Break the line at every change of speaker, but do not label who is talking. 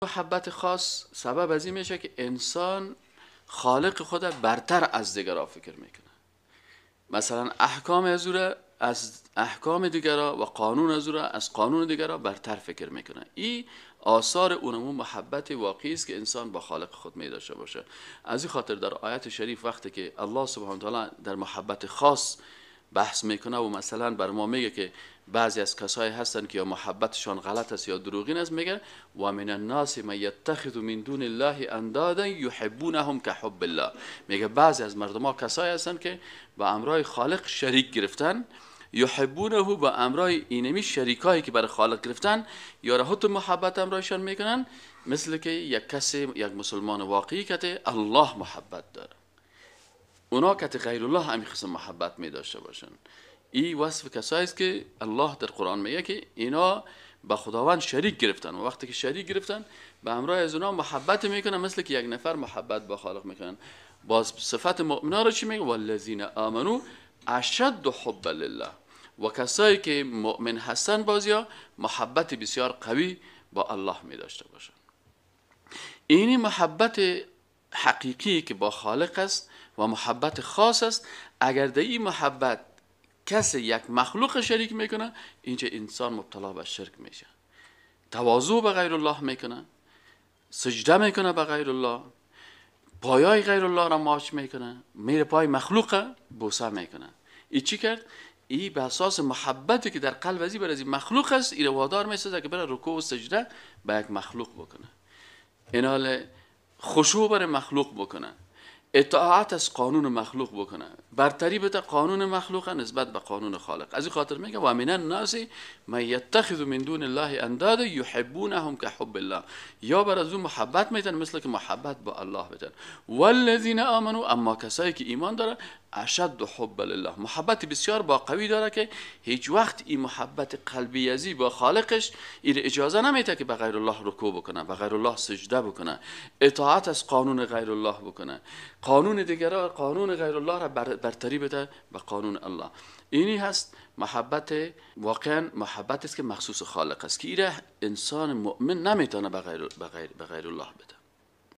محبت خاص سبب از این میشه که انسان خالق خود برتر از دیگران فکر میکنه. مثلا احکام از احکام دیگران و قانون از قانون دیگران برتر فکر میکنه. این آثار اونمون محبت واقعی است که انسان با خالق خود می داشته باشه. از این خاطر در آیت شریف وقتی که الله سبحانه و تعالی در محبت خاص بحث میکنه و مثلا بر ما میگه که بعضی از کسایی هستن که یا محبتشان غلط است یا دروغین است، میگه و من الناس من یتخذ من دون الله اندادا یحبونهم کحب الله. میگه بعضی از مردم ها کسایی هستن که با امرای خالق شریک گرفتن، یحبونه با امرای اینمی شریکایی که برای خالق گرفتن یا رهت محبت امرایشان میکنن، مثل که یک کسی یک مسلمان واقعی که الله محبت داره، اونا که غیر الله همین قسم محبت می داشته باشن. این وصف کسایی است که الله در قرآن میگه که اینا با خداوند شریک گرفتن و وقتی که شریک گرفتن به همراه از اونا محبت میکنن، مثل که یک نفر محبت با خالق میکنن. باز صفت مؤمنان رو چی میگه؟ والذین آمنو اشد حبا لله. و کسایی که مؤمن هستن بازیا محبت بسیار قوی با الله می داشته باشن. اینی محبت حقیقی که با خالق است و محبت خاص است. اگر در این محبت کسی یک مخلوق شریک میکنه، اینجا انسان مبتلا به شرک میشه، تواضع به غیر الله میکنه، سجده میکنه به غیر الله، پایای غیر الله را ماچ میکنه، میره پای مخلوق بوسه میکنه. این چی کرد؟ این به اساس محبتی که در قلب ازی بر از این مخلوق است، این وادار میسازه که بره رکوع و سجده به یک مخلوق بکنه، اینال خشوع بر مخلوق بکنه، اطاعت از قانون مخلوق بکنه، برتری بده قانون مخلوق نسبت به قانون خالق. از این خاطر میگه و من الناس من یتخذ من دون الله اندادا یحبونهم کحب الله. یا بر از اون محبت میتن مثل که محبت با الله بتن. والذین آمنو، اما کسایی که ایمان داره اشد حب لله، محبت بسیار با قوی داره که هیچ وقت این محبت قلبی ازی با خالقش این اجازه نمیده که به غیر الله رکوع بکنه، به غیر الله سجده بکنه، اطاعت از قانون غیر الله بکنه، قانون دیگران قانون غیر الله را برتری بده به قانون الله. اینی هست محبت واقعا محبت است که مخصوص خالق است که این انسان مؤمن نمیتونه به غیر الله بده.